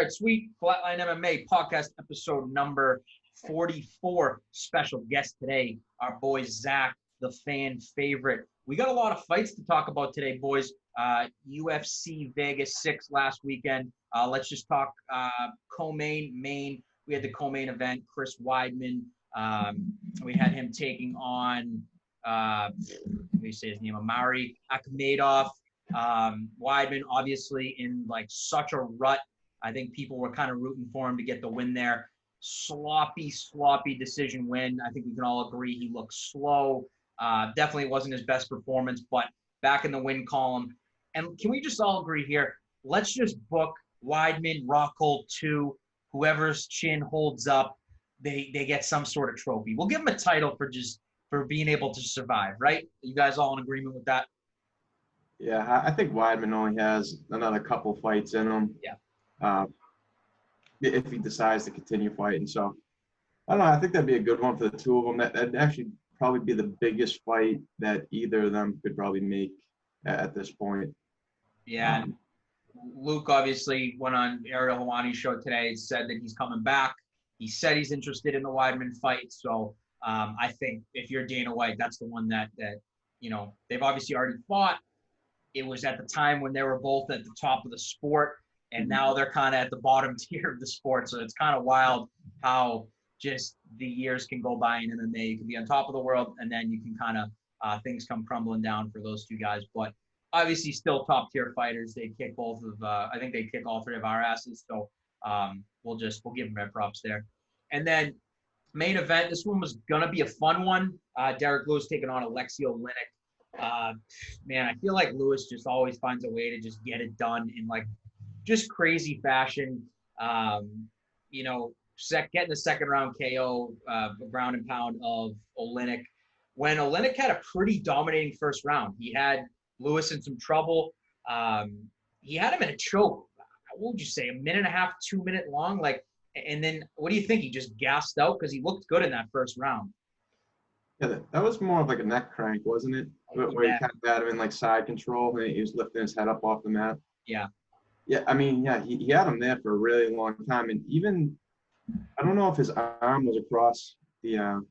right, sweet. Flatline MMA podcast episode number 44. Special guest today, our boy Zach, the fan favorite. We got a lot of fights to talk about today, boys. UFC Vegas 6 last weekend. Let's just talk co-main, main. We had the co-main event, Chris Weidman. We had him taking on, let me say his name, Amari Akhmedov. Weidman, obviously, in like such a rut. I think people were kind of rooting for him to get the win there. Sloppy decision win. I think we can all agree he looked slow. Definitely wasn't his best performance, but back in the win column. And can we just all agree here? Let's just book Weidman, Rockhold 2. Whoever's chin holds up, they get some sort of trophy. We'll give him a title for being able to survive, right? You guys all in agreement with that? Yeah, I think Weidman only has another couple fights in him. Yeah. If he decides to continue fighting. So, I don't know. I think that'd be a good one for the two of them. That'd actually probably be the biggest fight that either of them could probably make at this point. Yeah. Luke obviously went on Ariel Helwani's show today and said that he's coming back. He said he's interested in the Weidman fight. So, I think if you're Dana White, that's the one that they've obviously already fought. It was at the time when they were both at the top of the sport, and now they're kind of at the bottom tier of the sport. So it's kind of wild how just the years can go by in MMA. You can be on top of the world, and then you can kind of things come crumbling down for those two guys. But obviously, still top tier fighters. They kick both of. I think they kick all three of our asses. So we'll give them their props there. And then main event. This one was gonna be a fun one. Derek Lewis taking on Alexei Oleinik. Man, I feel like Lewis just always finds a way to just get it done in like just crazy fashion. Getting the second round KO, ground and pound of Oleinik. When Oleinik had a pretty dominating first round, he had Lewis in some trouble. He had him in a choke. What would you say? A minute and a half, 2 minute long? And then what do you think? He just gassed out because he looked good in that first round. Yeah, that was more of like a neck crank, wasn't it? Where he kind of had him in like side control and he was lifting his head up off the mat. Yeah. Yeah, I mean, yeah, he had him there for a really long time, and even I don't know if his arm was across the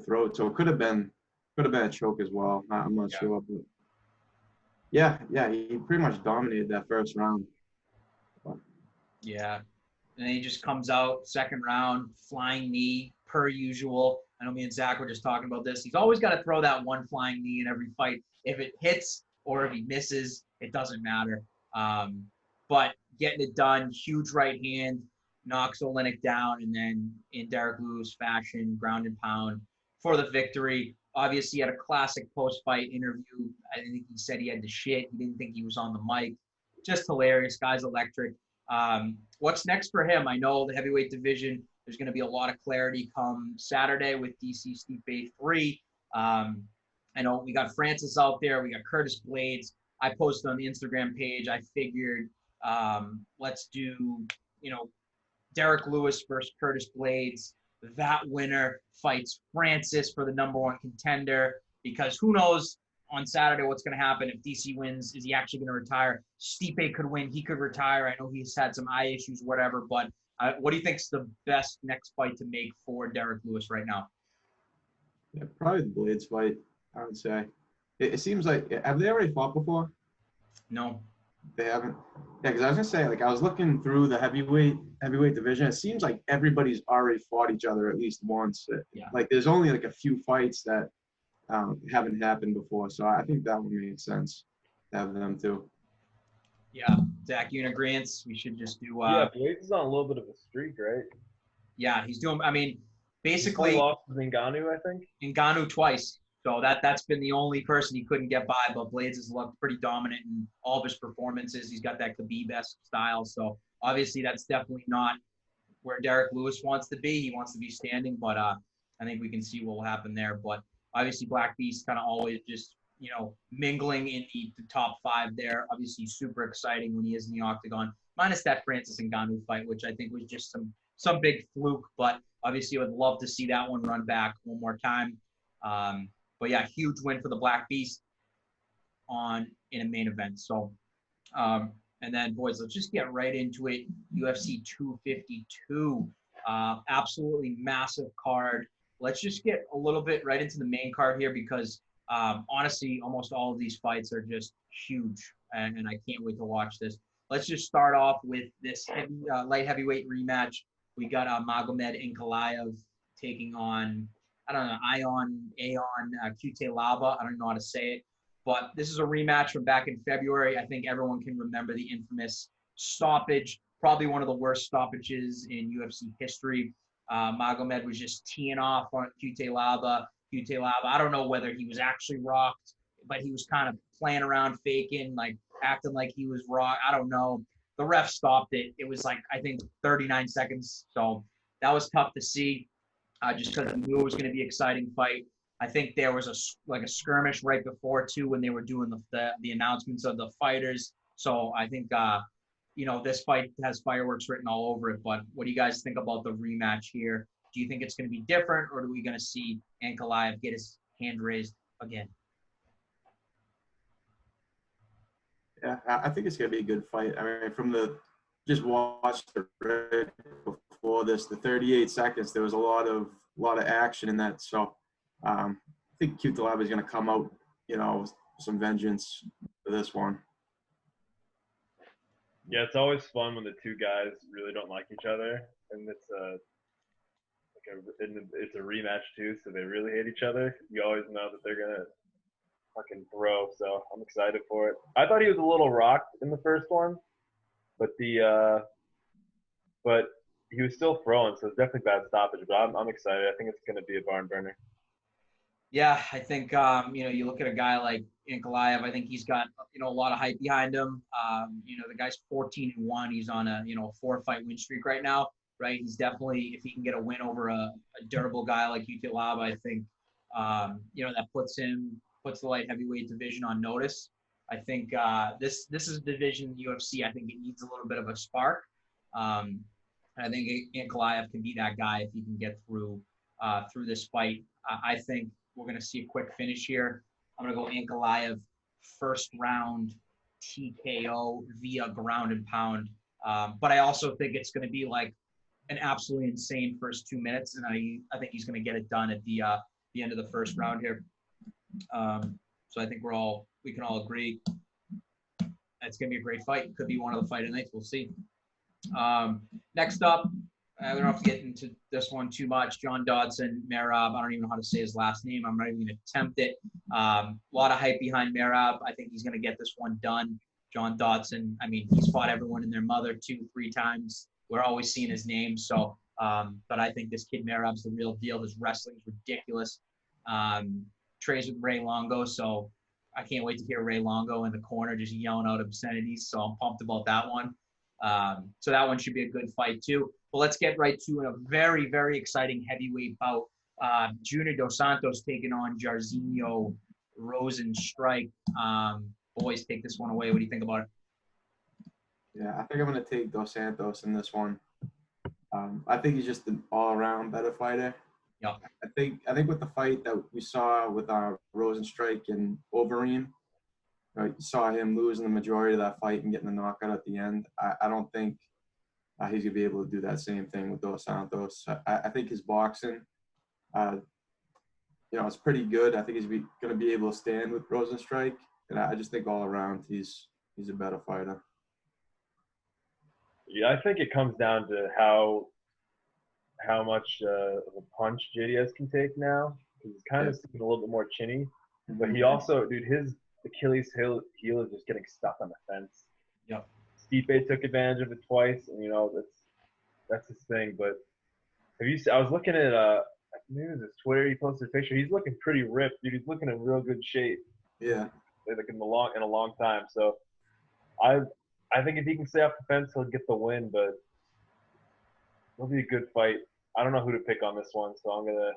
throat, so it could have been a choke as well. I'm not sure. But yeah, he pretty much dominated that first round. Yeah, and then he just comes out second round, flying knee per usual. I know me and Zach were just talking about this. He's always got to throw that one flying knee in every fight. If it hits or if he misses, it doesn't matter. But getting it done, huge right hand, knocks Oleinik down, and then in Derek Lewis fashion, ground and pound for the victory. Obviously, he had a classic post-fight interview. I think he said he had to shit. He didn't think he was on the mic. Just hilarious. Guy's electric. What's next for him? I know the heavyweight division, there's going to be a lot of clarity come Saturday with DC Stipe 3. I know we got Francis out there. We got Curtis Blades. I posted on the Instagram page. I figured let's do, Derek Lewis versus Curtis Blades. That winner fights Francis for the #1 contender, because who knows on Saturday what's going to happen. If DC wins, is he actually going to retire? Stipe could win. He could retire. I know he's had some eye issues, whatever, but what do you think is the best next fight to make for Derek Lewis right now? Yeah, probably the Blades fight, I would say. It seems like, have they already fought before? No. They haven't? Yeah, because I was going to say, like, I was looking through the heavyweight division. It seems like everybody's already fought each other at least once. Yeah. Like, there's only, like, a few fights that haven't happened before. So I think that would make sense to have them, too. Yeah. Zach, you in agreement? We should just do Blades is on a little bit of a streak, right? Yeah, he's doing, basically he lost to Ngannou, I think. Ngannou twice. So that's been the only person he couldn't get by, but Blades has looked pretty dominant in all of his performances. He's got that Khabib-esque style. So obviously that's definitely not where Derek Lewis wants to be. He wants to be standing, but I think we can see what will happen there. But obviously Black Beast kind of always just, mingling in the top 5 there. Obviously super exciting when he is in the octagon, minus that Francis Ngannou fight, which I think was just some big fluke, but obviously I would love to see that one run back one more time. But yeah, huge win for the Black Beast in a main event. So And then, boys, let's just get right into it. UFC 252, absolutely massive card. Let's just get a little bit right into the main card here because honestly, almost all of these fights are just huge, and I can't wait to watch this. Let's just start off with this light heavyweight rematch. We got Magomed Ankalaev taking on, I don't know, Aon Cutelaba. I don't know how to say it. But this is a rematch from back in February. I think everyone can remember the infamous stoppage, probably one of the worst stoppages in UFC history. Magomed was just teeing off on Cutelaba. I don't know whether he was actually rocked, but he was kind of playing around, faking, like acting like he was rocked. I don't know. The ref stopped it. It was like, I think, 39 seconds. So that was tough to see just because we knew it was going to be an exciting fight. I think there was a skirmish right before too when they were doing the announcements of the fighters. So I think this fight has fireworks written all over it. But what do you guys think about the rematch here? Do you think it's going to be different, or are we going to see Ankalaev get his hand raised again? Yeah, I think it's gonna be a good fight. I mean, just watched it right before this, the 38 seconds, there was a lot of action in that. So I think Cutelaba is gonna come out, with some vengeance for this one. Yeah, it's always fun when the two guys really don't like each other, and it's a rematch too, so they really hate each other. You always know that they're gonna fucking throw, so I'm excited for it. I thought he was a little rocked in the first one, but but he was still throwing, so it's definitely bad stoppage. But I'm excited. I think it's gonna be a barn burner. Yeah, I think you look at a guy like Ankalaev. I think he's got a lot of hype behind him. The guy's 14-1. He's on a 4-fight win streak right now. Right, he's definitely, if he can get a win over a durable guy like Cutelaba, I think that puts the light heavyweight division on notice. I think this is a division in the UFC. I think it needs a little bit of a spark. And I think Ankalaev can be that guy if he can get through this fight. I think we're going to see a quick finish here. I'm going to go Ankalaev first round TKO via ground and pound. But I also think it's going to be like an absolutely insane first 2 minutes, and I think he's going to get it done at the end of the first round here. So I think we can all agree it's going to be a great fight. Could be one of the fight of nights. We'll see. Next up, I don't have to get into this one too much. John Dodson, Merab. I don't even know how to say his last name. I'm not even going to attempt it. A lot of hype behind Merab. I think he's going to get this one done. John Dodson, I mean, he's fought everyone and their mother 2-3 times. We're always seeing his name. So, but I think this kid Merab's the real deal. His wrestling's ridiculous. Trays with Ray Longo, so I can't wait to hear Ray Longo in the corner just yelling out obscenities. So I'm pumped about that one. So that one should be a good fight too. But let's get right to a very, very exciting heavyweight bout. Junior Dos Santos taking on Jairzinho Rozenstruik. Boys, take this one away. What do you think about it? Yeah, I think I'm going to take Dos Santos in this one. I think he's just an all-around better fighter. Yeah. I think with the fight that we saw with Rozenstruik and Overeem, you saw him losing the majority of that fight and getting the knockout at the end. I don't think he's going to be able to do that same thing with Dos Santos. I think his boxing, it's pretty good. I think he's going to be able to stand with Rozenstruik, and I just think all around he's a better fighter. Yeah, I think it comes down to how much of a punch JDS can take now. He's kind of seeming a little bit more chinny, but he also, dude, his Achilles heel is just getting stuck on the fence. Yep. Stipe took advantage of it twice, and that's his thing. But I was looking at maybe it was his Twitter. He posted a picture. He's looking pretty ripped, dude. He's looking in real good shape. Yeah. Like in a long time. So I think if he can stay off the fence, he'll get the win. But it'll be a good fight. I don't know who to pick on this one, so I'm gonna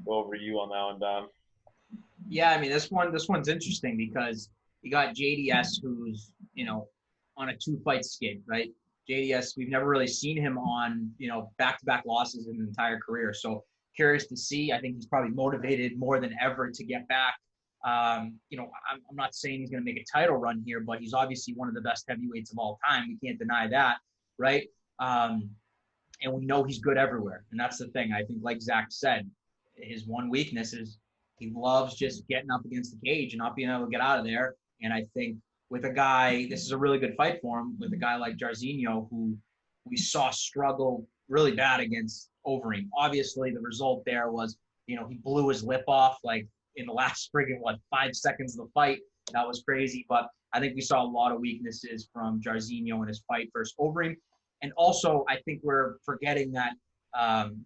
go over you on that one, Dom. Yeah, I mean this one's interesting because you got JDS who's on a 2-fight skid, right? JDS, we've never really seen him on back-to-back losses in his entire career. So curious to see. I think he's probably motivated more than ever to get back. I'm not saying he's going to make a title run here, but he's obviously one of the best heavyweights of all time. We can't deny that, right? And we know he's good everywhere. And that's the thing. I think, like Zach said, his one weakness is he loves just getting up against the cage and not being able to get out of there. And I think with a guy, this is a really good fight for him, with a guy like Jairzinho, who we saw struggle really bad against Overeem. Obviously, the result there was, he blew his lip off like in the last friggin' 5 seconds of the fight. That was crazy. But I think we saw a lot of weaknesses from Jairzinho in his fight versus Overeem. And also, I think we're forgetting that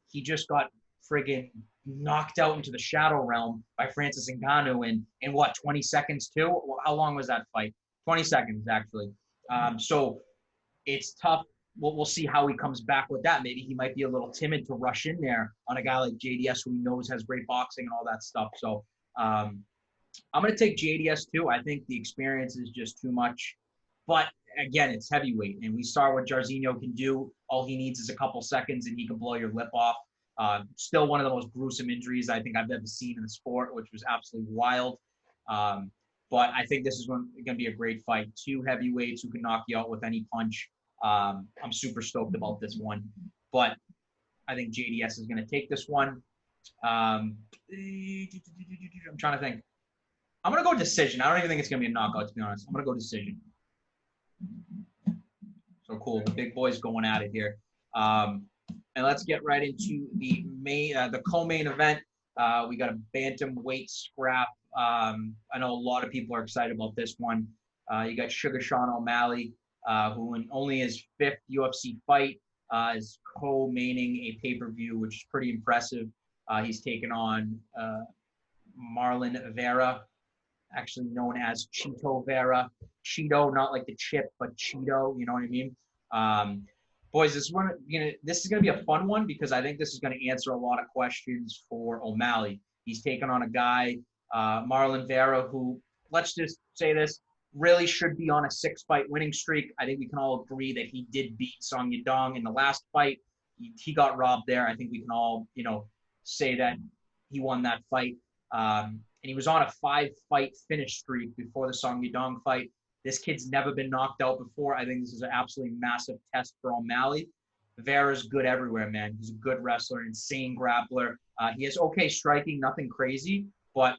he just got friggin' knocked out into the shadow realm by Francis Ngannou in 20 seconds too? How long was that fight? 20 seconds, actually. So it's tough. We'll see how he comes back with that. Maybe he might be a little timid to rush in there on a guy like JDS, who he knows has great boxing and all that stuff. So I'm going to take JDS too. I think the experience is just too much. But again, it's heavyweight, and we saw what Jairzinho can do. All he needs is a couple seconds, and he can blow your lip off. Still one of the most gruesome injuries I think I've ever seen in the sport, which was absolutely wild. But I think this is going to be a great fight. Two heavyweights who can knock you out with any punch. I'm super stoked about this one. But I think JDS is going to take this one. I'm trying to think. I'm going to go decision. I don't even think it's going to be a knockout, to be honest. I'm going to go decision. So cool. The big boys going at it here. And let's get right into the co-main event. We got a bantamweight scrap. I know a lot of people are excited about this one. You got Sugar Sean O'Malley, who in only his 5th UFC fight is co-maining a pay-per-view, which is pretty impressive. He's taken on Marlon Vera, actually known as Chito Vera. Cheeto, not like the chip, but Cheeto, you know what I mean? Boys, this is going to be a fun one, because I think this is going to answer a lot of questions for O'Malley. He's taken on a guy, Marlon Vera, who, let's just say this, really should be on a 6-fight winning streak. I think we can all agree that he did beat Song Yadong in the last fight. He got robbed there. I think we can all, say that he won that fight. And he was on a 5-fight finish streak before the Song Yadong fight. This kid's never been knocked out before. I think this is an absolutely massive test for O'Malley. Vera's good everywhere, man. He's a good wrestler, insane grappler. He has okay striking, nothing crazy. But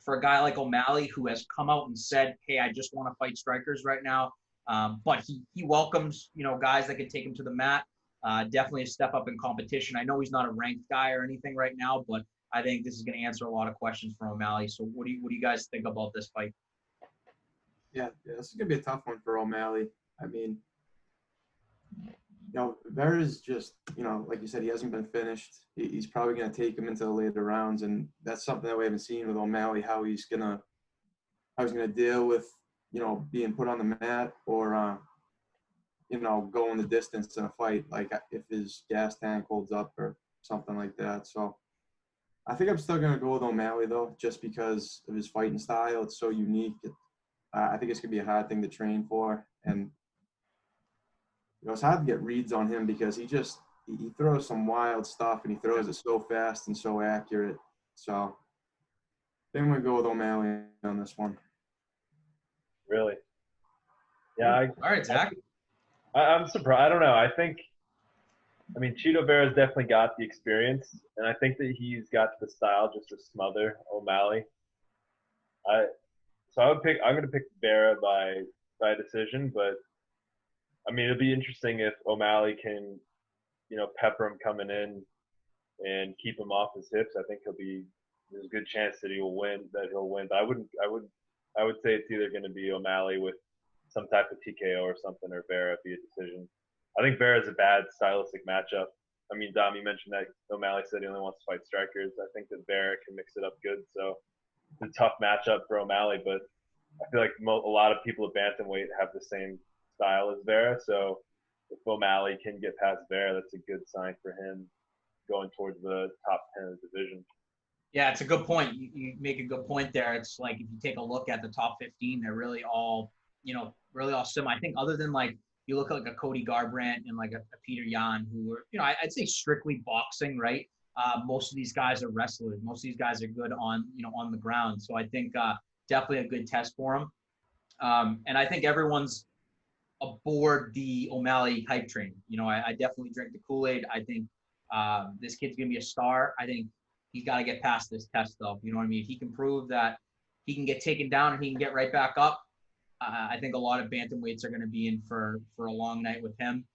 for a guy like O'Malley, who has come out and said, hey, I just want to fight strikers right now, but he welcomes, guys that can take him to the mat. Definitely a step up in competition. I know he's not a ranked guy or anything right now, but I think this is going to answer a lot of questions for O'Malley. So what do you guys think about this fight? Yeah, this is gonna be a tough one for O'Malley. I mean, Vera's just, like you said, he hasn't been finished. He's probably gonna take him into the later rounds, and that's something that we haven't seen with O'Malley. How he's gonna deal with, being put on the mat, or going the distance in a fight, like if his gas tank holds up or something like that. So I think I'm still gonna go with O'Malley though, just because of his fighting style. It's so unique. I think it's going to be a hard thing to train for. And it's hard to get reads on him, because he throws some wild stuff, and he throws it so fast and so accurate. So I think I'm going to go with O'Malley on this one. Really? Yeah. All right, Zach. I'm surprised. I don't know. I mean, Chito Vera's definitely got the experience, and I think that he's got the style just to smother O'Malley. So I'm going to pick Vera by decision, but I mean, it'll be interesting if O'Malley can, pepper him coming in and keep him off his hips. I think there's a good chance that he'll win. But I would say it's either going to be O'Malley with some type of TKO or something, or Vera via decision. I think Vera's a bad stylistic matchup. I mean, Dom, you mentioned that O'Malley said he only wants to fight strikers. I think that Vera can mix it up good. So it's a tough matchup for O'Malley, but I feel like a lot of people at bantamweight have the same style as Vera. So if O'Malley can get past Vera, that's a good sign for him going towards the top 10 of the division. Yeah, it's a good point. You make a good point there. It's like, if you take a look at the top 15, they're really all, really all similar. I think other than like, you look at like a Cody Garbrandt and like a Peter Yan, who were, I'd say strictly boxing, right? most of these guys are wrestlers. Most of these guys are good on, on the ground. So I think definitely a good test for him. And I think everyone's aboard the O'Malley hype train. I definitely drink the Kool-Aid. I think this kid's going to be a star. I think he's got to get past this test, though. You know what I mean? If he can prove that he can get taken down and he can get right back up, I think a lot of bantamweights are going to be in for a long night with him.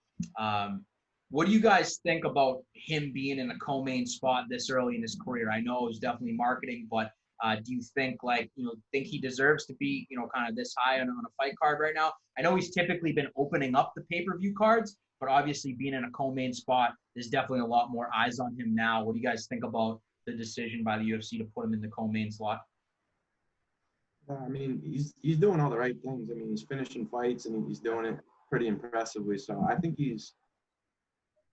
What do you guys think about him being in a co-main spot this early in his career? I know it was definitely marketing, but do you think think he deserves to be, kind of this high on a fight card right now? I know he's typically been opening up the pay-per-view cards, but obviously being in a co-main spot, there's definitely a lot more eyes on him now. What do you guys think about the decision by the UFC to put him in the co-main slot? I mean, he's doing all the right things. I mean, he's finishing fights and he's doing it pretty impressively. So I think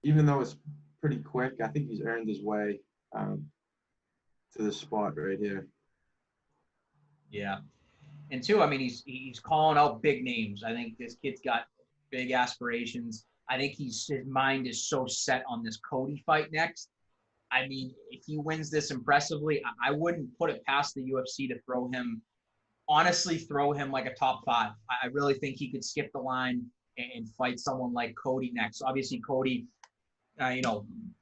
even though it's pretty quick, I think he's earned his way to this spot right here. Yeah. And two, I mean, he's calling out big names. I think this kid's got big aspirations. I think his mind is so set on this Cody fight next. I mean, if he wins this impressively, I wouldn't put it past the UFC to throw him like a top 5. I really think he could skip the line and fight someone like Cody next. Obviously, Cody,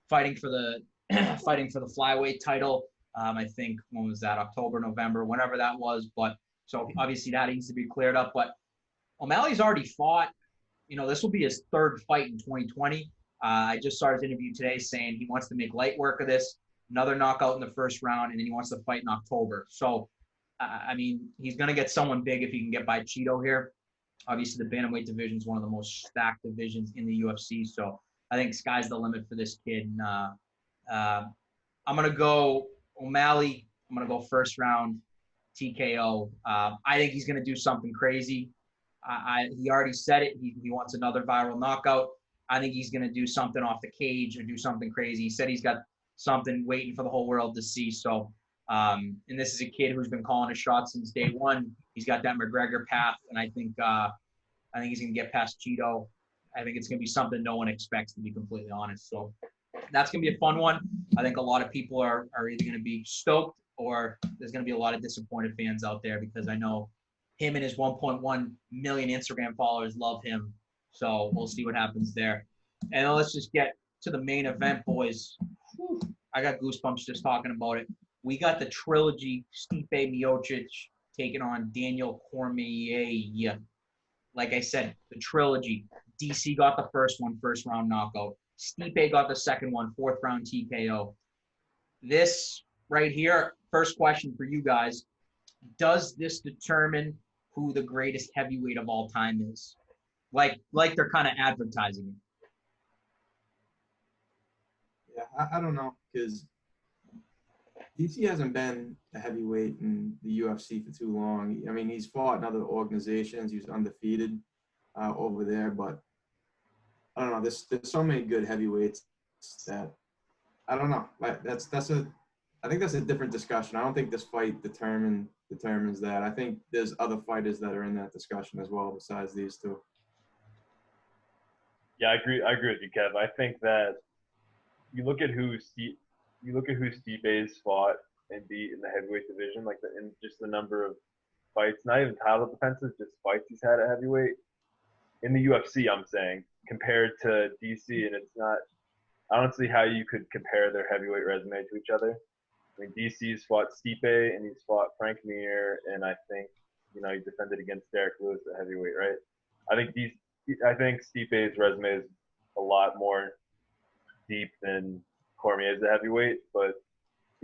fighting for the flyweight title. I think when was that? October, November, whenever that was. But so obviously that needs to be cleared up. But O'Malley's already fought. This will be his 3rd fight in 2020. I just saw his interview today saying he wants to make light work of this, another knockout in the 1st round, and then he wants to fight in October. So, I mean, he's going to get someone big if he can get by Cheeto here. Obviously, the bantamweight division is one of the most stacked divisions in the UFC. So I think sky's the limit for this kid. And, I'm going to go O'Malley. I'm going to go 1st round TKO. I think he's going to do something crazy. He already said it. He wants another viral knockout. I think he's going to do something off the cage or do something crazy. He said he's got something waiting for the whole world to see. So, and this is a kid who's been calling a shot since day one. He's got that McGregor path, and I think he's going to get past Cheeto. I think it's going to be something no one expects, to be completely honest. So that's going to be a fun one. I think a lot of people are either going to be stoked or there's going to be a lot of disappointed fans out there, because I know him and his 1.1 million Instagram followers love him. So we'll see what happens there. And then let's just get to the main event, boys. Whew, I got goosebumps just talking about it. We got the trilogy, Stipe Miocic taking on Daniel Cormier. Like I said, the trilogy. DC got the first one, 1st round knockout. Stipe got the 2nd one, 4th round TKO. This right here, first question for you guys. Does this determine who the greatest heavyweight of all time is? Like they're kind of advertising it. Yeah, I don't know, because DC hasn't been a heavyweight in the UFC for too long. I mean, he's fought in other organizations. He was undefeated over there, but I don't know. There's so many good heavyweights that I don't know. I think that's a different discussion. I don't think this fight determines that. I think there's other fighters that are in that discussion as well besides these two. Yeah, I agree with you, Kev. I think that you look at who Stipe's fought and beat in the heavyweight division, in just the number of fights, not even title defenses, just fights he's had at heavyweight in the UFC. I'm saying compared to DC, and it's not. I don't see how you could compare their heavyweight resume to each other. I mean, DC's fought Stipe and he's fought Frank Mir, and I think he defended against Derek Lewis at heavyweight, right? I think Stipe's resume is a lot more deep than Cormier's at heavyweight, but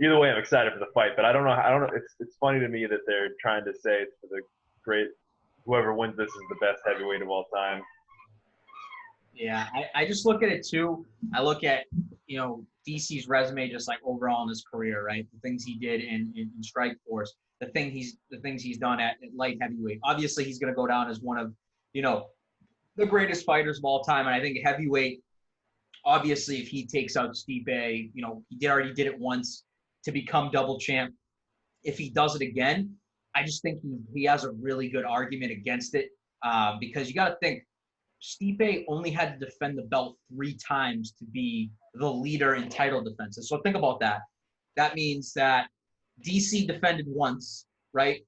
either way, I'm excited for the fight. But I don't know. It's funny to me that they're trying to say it's for the great whoever wins this is the best heavyweight of all time. Yeah, I just look at it too. I look at DC's resume just like overall in his career, right? The things he did in Strikeforce, the things he's done at light heavyweight. Obviously, he's going to go down as one of the greatest fighters of all time. And I think heavyweight, obviously, if he takes out Stipe, he already did it once to become double champ. If he does it again, I just think he has a really good argument against it, because you got to think Stipe only had to defend the belt 3 times to be the leader in title defenses. So think about that. That means that DC defended once, right?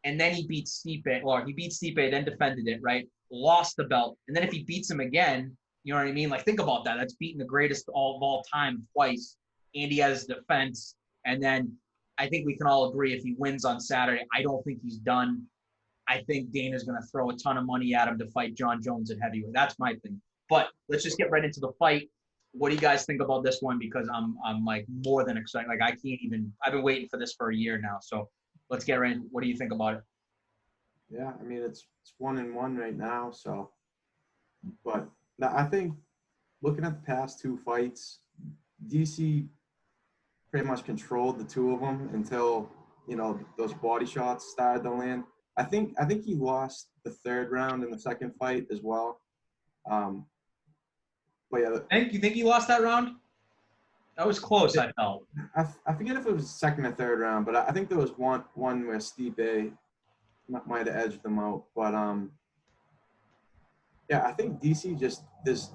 And then he beat Stipe, or he beat Stipe, then defended it, right? Lost the belt. And then if he beats him again, you know what I mean? Like, think about that. That's beating the greatest of all time twice. And he has defense. And then I think we can all agree if he wins on Saturday, I don't think he's done. I think Dana's going to throw a ton of money at him to fight John Jones at heavyweight. That's my thing. But let's just get right into the fight. What do you guys think about this one? Because I'm like more than excited. Like, I can't even. I've been waiting for this for a year now. So let's get right in. What do you think about it? Yeah, I mean it's 1-1 right now. So, but I think looking at the past 2 fights, DC pretty much controlled the 2 of them until those body shots started to land. I think he lost the 3rd round in the 2nd fight as well. But yeah, You think he lost that round? That was close, I felt. I forget if it was the 2nd or 3rd round, but I think there was one where Stipe might have edged them out. But yeah, I think DC just there's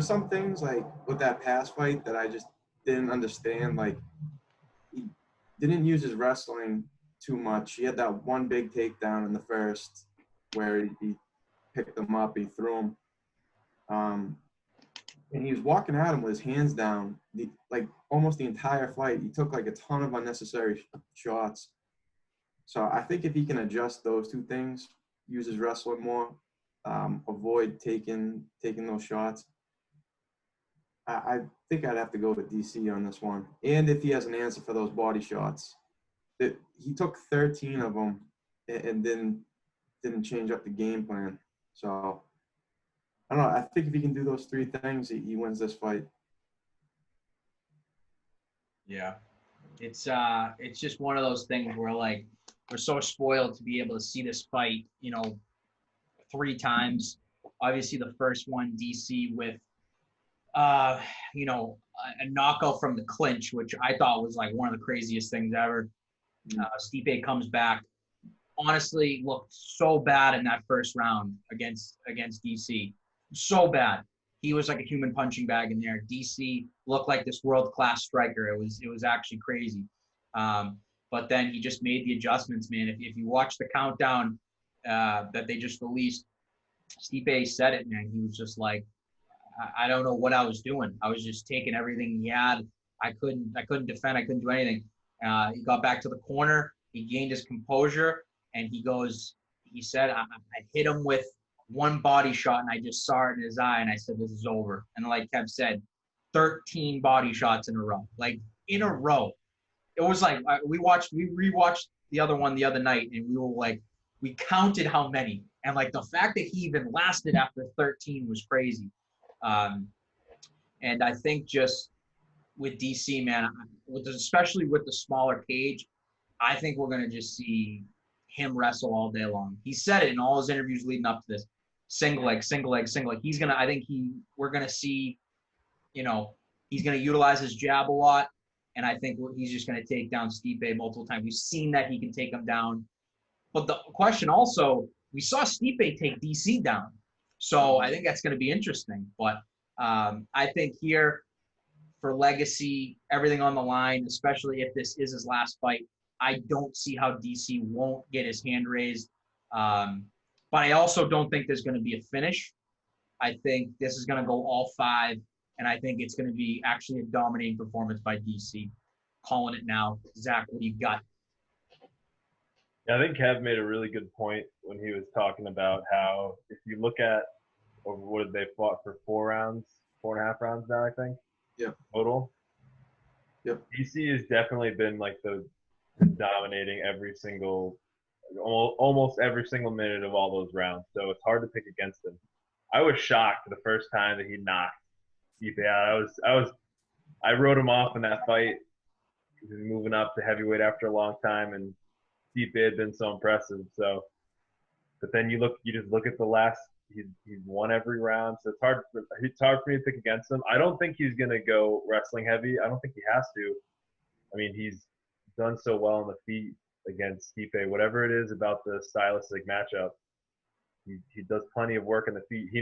some things like with that past fight that I just didn't understand. Like, he didn't use his wrestling too much. He had that one big takedown in the first where he picked him up, he threw him. And he was walking at him with his hands down, like almost the entire fight. He took like a ton of unnecessary shots. So I think if he can adjust those 2 things, use his wrestling more, avoid taking those shots, I think I'd have to go with DC on this one. And if he has an answer for those body shots, he took 13 of them and then didn't change up the game plan. So I don't know. I think if he can do those 3 things, he wins this fight. Yeah. It's just one of those things where, like, we're so spoiled to be able to see this fight, 3 times. Obviously, the first one, DC with, a knockout from the clinch, which I thought was like one of the craziest things ever. Stipe comes back. Honestly, looked so bad in that first round against DC. So bad. He was like a human punching bag in there. DC looked like this world-class striker. It was actually crazy. But then he just made the adjustments, man. If you watch the countdown that they just released, Stipe said it, man. He was just like, I don't know what I was doing. I was just taking everything he had. I couldn't defend. I couldn't do anything. He got back to the corner. He gained his composure, and he said, I hit him with one body shot, and I just saw it in his eye, and I said, this is over. And like Kev said, 13 body shots in a row. Like, in a row. It was like, we rewatched the other one the other night, and we were like, we counted how many. And like, the fact that he even lasted after 13 was crazy. And I think just with DC, man, especially with the smaller cage, I think we're going to just see him wrestle all day long. He said it in all his interviews leading up to this. Single leg, single leg, single leg. We're going to see, he's going to utilize his jab a lot. And I think he's just going to take down Stipe multiple times. We've seen that he can take him down. But the question also, we saw Stipe take DC down. So I think that's going to be interesting. But I think here, for legacy, everything on the line, especially if this is his last fight, I don't see how DC won't get his hand raised. But I also don't think there's going to be a finish. I think this is going to go all 5. And I think it's going to be actually a dominating performance by DC. Calling it now. Zach, what do you got? Yeah, I think Kev made a really good point when he was talking about how if you look at what did they fought for 4 rounds, 4.5 rounds now, I think. Yeah. Total. Yep. DC has definitely been like dominating almost every single minute of all those rounds. So it's hard to pick against him. I was shocked the first time that he knocked Stipe out. I wrote him off in that fight. He was moving up to heavyweight after a long time, and Stipe had been so impressive. So, but then you just look at the last. He's won every round, so it's hard for me to pick against him. I don't think he's gonna go wrestling heavy. I don't think he has to. I mean, he's done so well on the feet against Stipe. Whatever it is about the stylistic matchup, He does plenty of work in the feet. He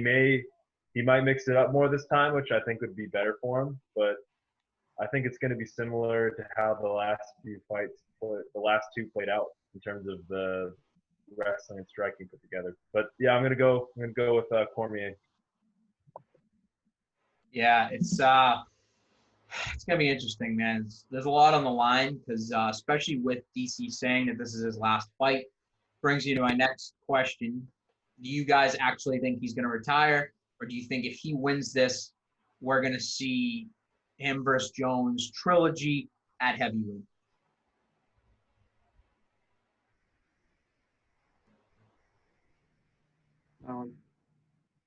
might mix it up more this time, which I think would be better for him. But I think it's going to be similar to how the last two played out in terms of the wrestling and striking put together. But yeah, I'm gonna go with Cormier. Yeah, it's gonna be interesting, man. There's a lot on the line because especially with DC saying that this is his last fight, brings you to my next question. Do you guys actually think he's gonna retire, or do you think if he wins this, we're gonna see him versus Jones trilogy at heavyweight?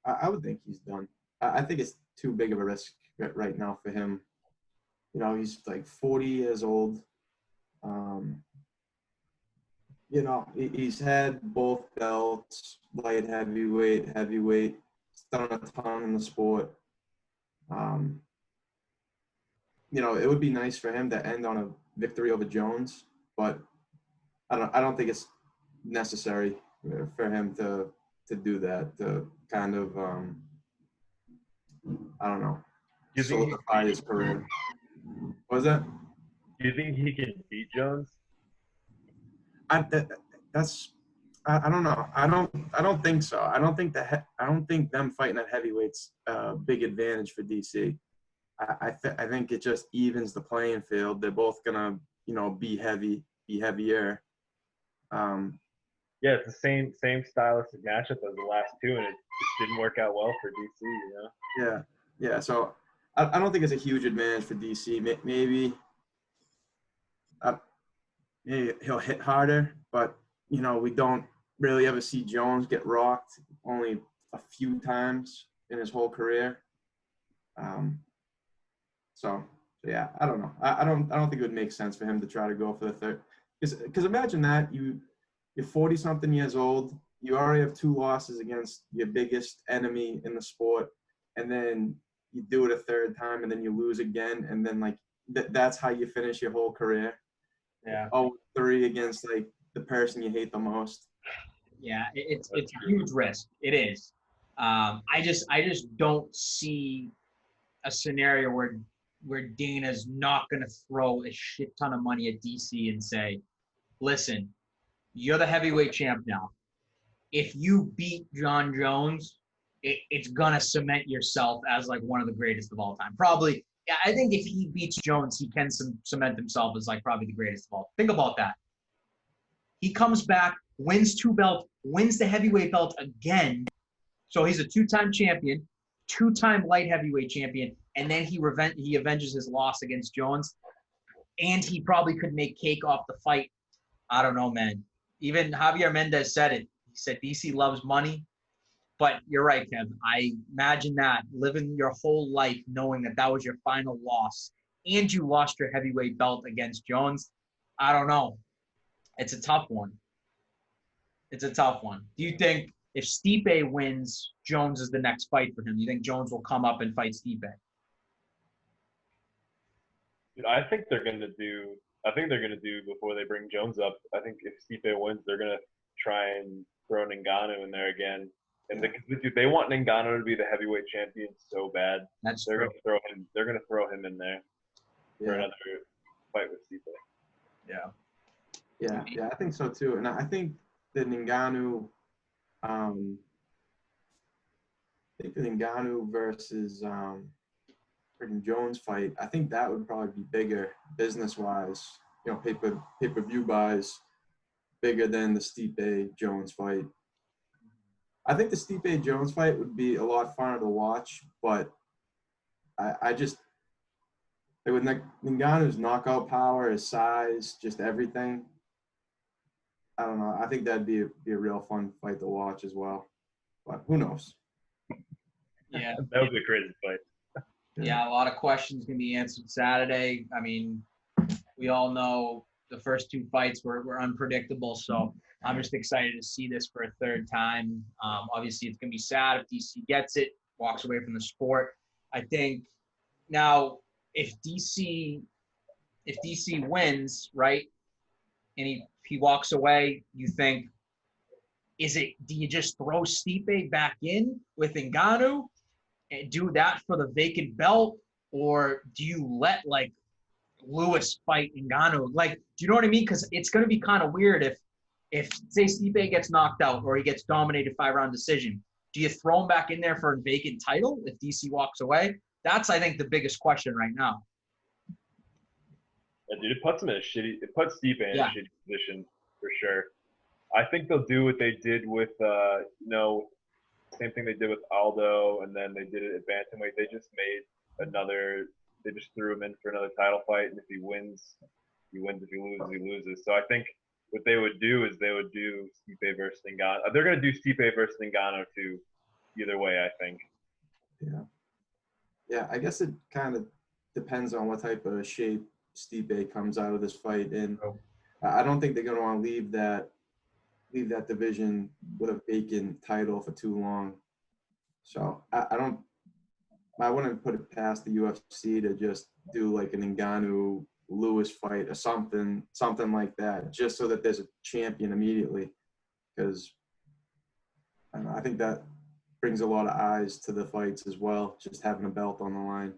I would think he's done. I think it's too big of a risk right now for him. You know, he's like 40 years old. You know, he's had both belts, light heavyweight, heavyweight. He's done a ton in the sport. You know, it would be nice for him to end on a victory over Jones, but I don't think it's necessary for him to do that. To kind of I don't know, solidify his career. What was that? Do you think he can beat Jones? I don't know. I don't think so. I don't think them fighting at heavyweight's a big advantage for DC. I think it just evens the playing field. They're both gonna, you know, be heavier. Yeah, it's the same stylistic matchup as the last two, and it just didn't work out well for DC. You know. Yeah. So I don't think it's a huge advantage for DC. Maybe he'll hit harder, but you know, we don't really ever see Jones get rocked. Only a few times in his whole career. So yeah, I don't know. I don't think it would make sense for him to try to go for the third. Because imagine that you're 40-something years old. You already have 2 losses against your biggest enemy in the sport, and then you do it a third time, and then you lose again, and then like that's how you finish your whole career. Yeah. 0-3 against like the person you hate the most. Yeah, it's a huge risk. It is. I just don't see a scenario where Dana's not going to throw a shit ton of money at DC and say, listen, you're the heavyweight champ now. If you beat John Jones, it's going to cement yourself as like one of the greatest of all time. Probably, yeah, I think if he beats Jones, he can cement himself as like probably the greatest of all. Think about that. He comes back, wins 2 belts, wins the heavyweight belt again. So he's a 2-time champion, 2-time light heavyweight champion, and then he avenges his loss against Jones. And he probably could make cake off the fight. I don't know, man. Even Javier Mendez said it. He said DC loves money. But you're right, Kev. I imagine that living your whole life knowing that was your final loss and you lost your heavyweight belt against Jones. I don't know. It's a tough one. Do you think if Stipe wins, Jones is the next fight for him? Do you think Jones will come up and fight Stipe? Dude, I think they're gonna do before they bring Jones up. I think if Stipe wins, they're gonna try and throw Ngannou in there again. And they want Ngannou to be the heavyweight champion so bad. They're gonna throw him in there for another fight with Stipe. Yeah, I think so too. And I think the Ngannou, versus freaking Jones fight, I think that would probably be bigger business-wise. You know, pay-per-view buys, bigger than the Stipe Jones fight. I think the Stipe Jones fight would be a lot funner to watch, but I just with Ngannou's knockout power, his size, just everything. I don't know. I think that'd be a real fun fight to watch as well. But who knows? Yeah, that would be a crazy fight. Yeah, a lot of questions can be answered Saturday. I mean, we all know the first 2 fights were unpredictable, so I'm just excited to see this for a third time. Obviously, it's going to be sad if DC gets it, walks away from the sport. I think now if DC wins, right, and he walks away, you think do you just throw Stipe back in with Ngannou and do that for the vacant belt, or do you let like Lewis fight Ngannou? Like, do you know what I mean? Because it's going to be kind of weird if say Stipe gets knocked out or he gets dominated 5-round decision. Do you throw him back in there for a vacant title if DC walks away? That's, I think, the biggest question right now. Yeah, dude, it puts Stipe in a shitty position for sure. I think they'll do what they did with, same thing they did with Aldo, and then they did it at bantamweight. They just they just threw him in for another title fight, and if he wins, he wins. If he loses, he loses. So I think what they would do is they would do Stipe versus Ngannou. They're going to do Stipe versus Ngannou too, either way, I think. Yeah. Yeah, I guess it kind of depends on what type of shape Stipe comes out of this fight. And I don't think they're going to want to leave that division with a vacant title for too long. So I wouldn't put it past the UFC to just do like an Ngannou Lewis fight or something like that, just so that there's a champion immediately. Because I think that brings a lot of eyes to the fights as well, just having a belt on the line.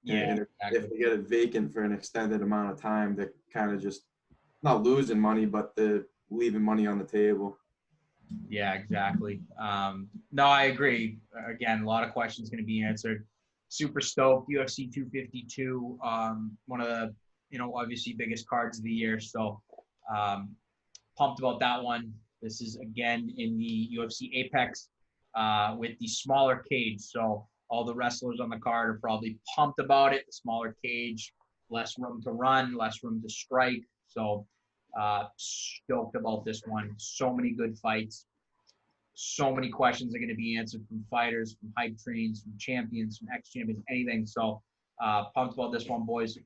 Yeah, and if they get it vacant for an extended amount of time, they're kind of just not losing money, but they're leaving money on the table. Yeah, exactly. No, I agree. Again, a lot of questions going to be answered. Super stoked. UFC 252, one of the, obviously biggest cards of the year. So pumped about that one. This is, again, in the UFC Apex with the smaller cage. So all the wrestlers on the card are probably pumped about it. The smaller cage, less room to run, less room to strike. So stoked about this one. So many good fights. So many questions are going to be answered from fighters, from hype trains, from champions, from ex-champions, anything. So pumped about this one, boys.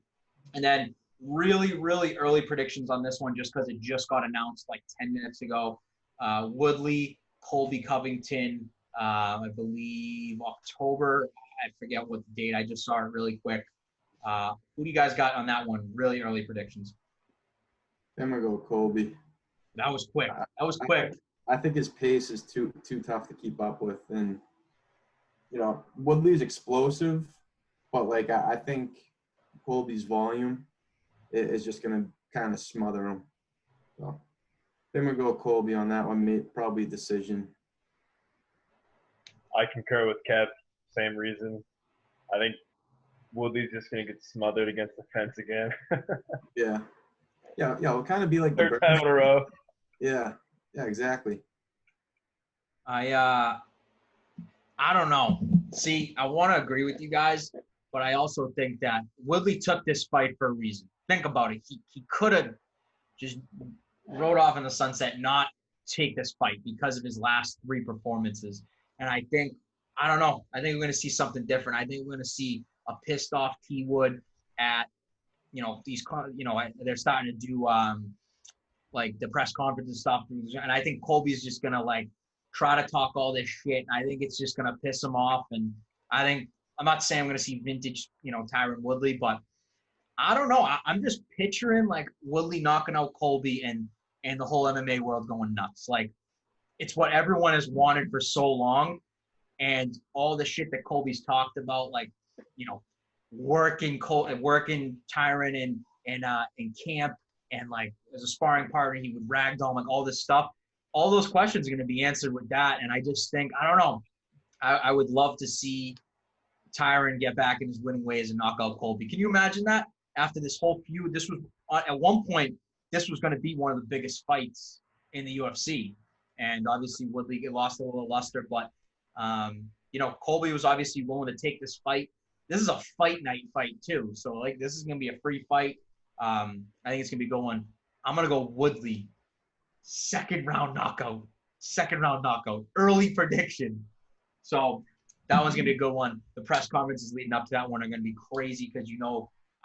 And then really, really early predictions on this one just because it just got announced like 10 minutes ago. Woodley, Colby Covington, I believe October. I forget what the date. I just saw it really quick. Who do you guys got on that one? Really early predictions. I'm going to go Colby. That was quick. That was quick. I think his pace is too tough to keep up with. And, Woodley's explosive, but, like, I think Colby's volume is just going to kind of smother him. So I'm going to go Colby on that one, probably decision. I concur with Kev. Same reason. I think Woodley's just going to get smothered against the fence again. Yeah. Yeah, it'll kind of be like third time in a row. Yeah, exactly. I don't know. See, I want to agree with you guys, but I also think that Woodley took this fight for a reason. Think about it. He could have just rode off in the sunset, not take this fight because of his last 3 performances. And I don't know. I think we're going to see something different. I think we're going to see a pissed off T Wood at, they're starting to do like the press conference and stuff. And I think Colby's just going to like try to talk all this shit. And I think it's just going to piss him off. And I'm not saying I'm going to see vintage, Tyron Woodley, but I don't know. I'm just picturing like Woodley knocking out Colby and the whole MMA world going nuts. Like it's what everyone has wanted for so long. And all the shit that Colby's talked about, like, working Tyron in camp, and like as a sparring partner, he would ragdoll, like all this stuff. All those questions are going to be answered with that. And I just think, I don't know. I would love to see Tyron get back in his winning ways and knock out Colby. Can you imagine that? After this whole feud, this was at one point, this was going to be one of the biggest fights in the UFC. And obviously Woodley lost a little luster, but Colby was obviously willing to take this fight. This is a fight night fight too. So like, this is going to be a free fight. I think it's going to be going. I'm going to go Woodley. Second round knockout. Early prediction. So that one's going to be a good one. The press conferences leading up to that one are going to be crazy because,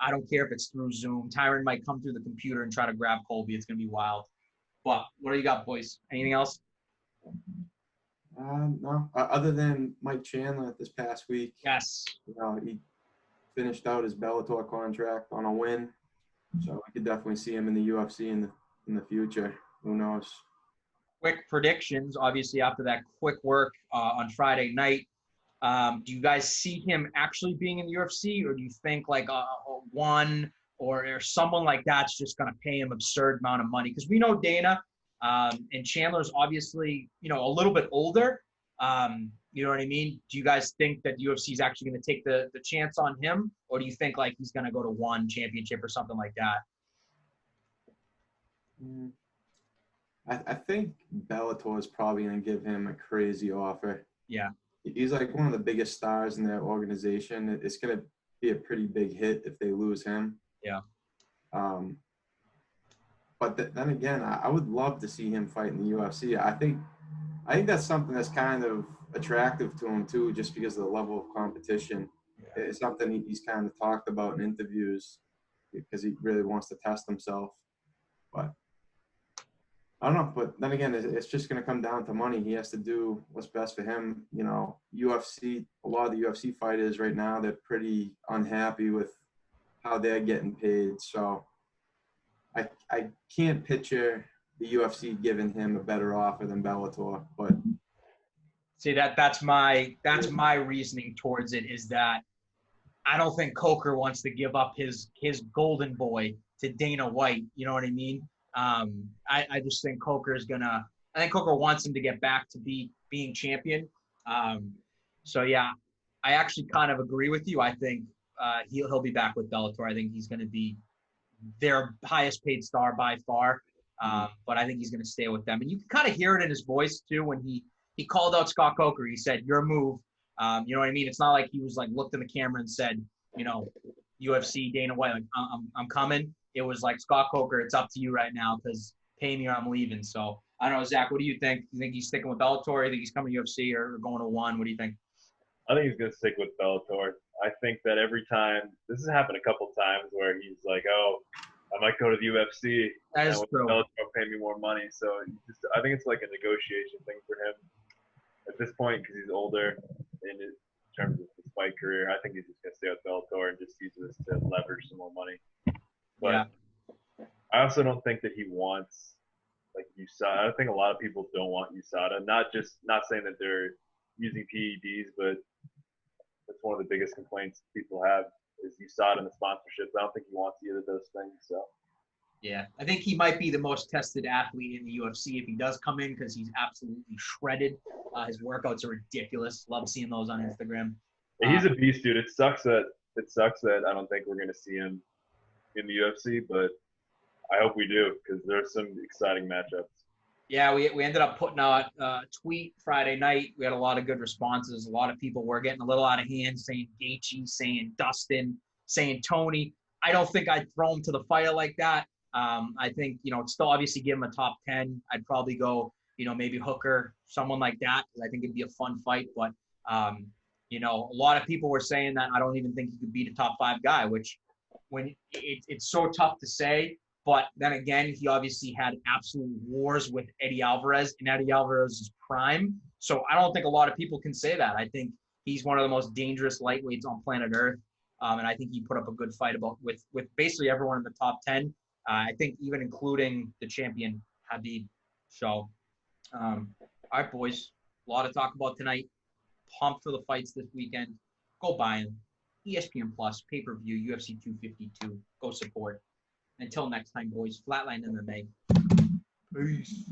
I don't care if it's through Zoom. Tyron might come through the computer and try to grab Colby. It's going to be wild. But what do you got, boys? Anything else? No. Other than Mike Chandler this past week. Yes. He finished out his Bellator contract on a win. So we could definitely see him in the UFC in the future. Who knows? quick predictions, obviously after that quick work on Friday night. Do you guys see him actually being in the UFC, or do you think like a one or someone like that's just going to pay him absurd amount of money? Because we know Dana and Chandler's obviously, a little bit older. You know what I mean? Do you guys think that the UFC is actually going to take the chance on him, or do you think like he's going to go to one championship or something like that? I think Bellator is probably going to give him a crazy offer. Yeah. He's like one of the biggest stars in their organization. It's going to be a pretty big hit if they lose him. Yeah. But then again, I would love to see him fight in the UFC. I think that's something that's kind of attractive to him too, just because of the level of competition. Yeah. It's something he's kind of talked about in interviews because he really wants to test himself. But I don't know. But then again, it's just going to come down to money. He has to do what's best for him. UFC, a lot of the UFC fighters right now, they're pretty unhappy with how they're getting paid. So I can't picture the UFC giving him a better offer than Bellator. But see, that's my reasoning towards it, is that I don't think Coker wants to give up his golden boy to Dana White. You know what I mean? I just think Coker wants him to get back to being champion. So yeah, I actually kind of agree with you. I think he'll be back with Bellator. I think he's going to be their highest paid star by far. But I think he's going to stay with them. And you can kind of hear it in his voice too when he called out Scott Coker. He said, "Your move." You know what I mean? It's not like he was like looked in the camera and said, UFC, Dana White, like I'm coming. It was like, Scott Coker, it's up to you right now because pay me or I'm leaving. So I don't know, Zach, what do you think? You think he's sticking with Bellator? You think he's coming to UFC or going to one? What do you think? I think he's going to stick with Bellator. I think that every time, this has happened a couple times where he's like, oh, I might go to the UFC. That is true. Bellator pay me more money. So I think it's like a negotiation thing for him at this point because he's older in terms of his fight career. I think he's just going to stay with Bellator and just use this to leverage some more money. But yeah. I also don't think that he wants like USADA. I think a lot of people don't want USADA. Not saying that they're using PEDs, but that's one of the biggest complaints people have is USADA and the sponsorships. I don't think he wants either of those things. So yeah, I think he might be the most tested athlete in the UFC if he does come in because he's absolutely shredded. His workouts are ridiculous. Love seeing those on Instagram. He's a beast, dude. It sucks that I don't think we're gonna see him in the UFC, but I hope we do because there's some exciting matchups. Yeah, we ended up putting out a tweet Friday night. We had a lot of good responses. A lot of people were getting a little out of hand, saying Gaethje, saying Dustin, saying Tony. I don't think I'd throw him to the fire like that. I think, still obviously give him a top 10. I'd probably go, maybe Hooker, someone like that, because I think it'd be a fun fight. But, a lot of people were saying that I don't even think he could beat a top 5 guy, which when it's so tough to say. But then again, he obviously had absolute wars with Eddie Alvarez in Eddie Alvarez's prime. So I don't think a lot of people can say that. I think he's one of the most dangerous lightweights on planet Earth. And I think he put up a good fight with basically everyone in the top 10. I think even including the champion, Habib. So, all right, boys. A lot to talk about tonight. Pumped for the fights this weekend. Go buy them. ESPN Plus, pay-per-view, UFC 252. Go support. Until next time, boys. Flatline MMA. Peace.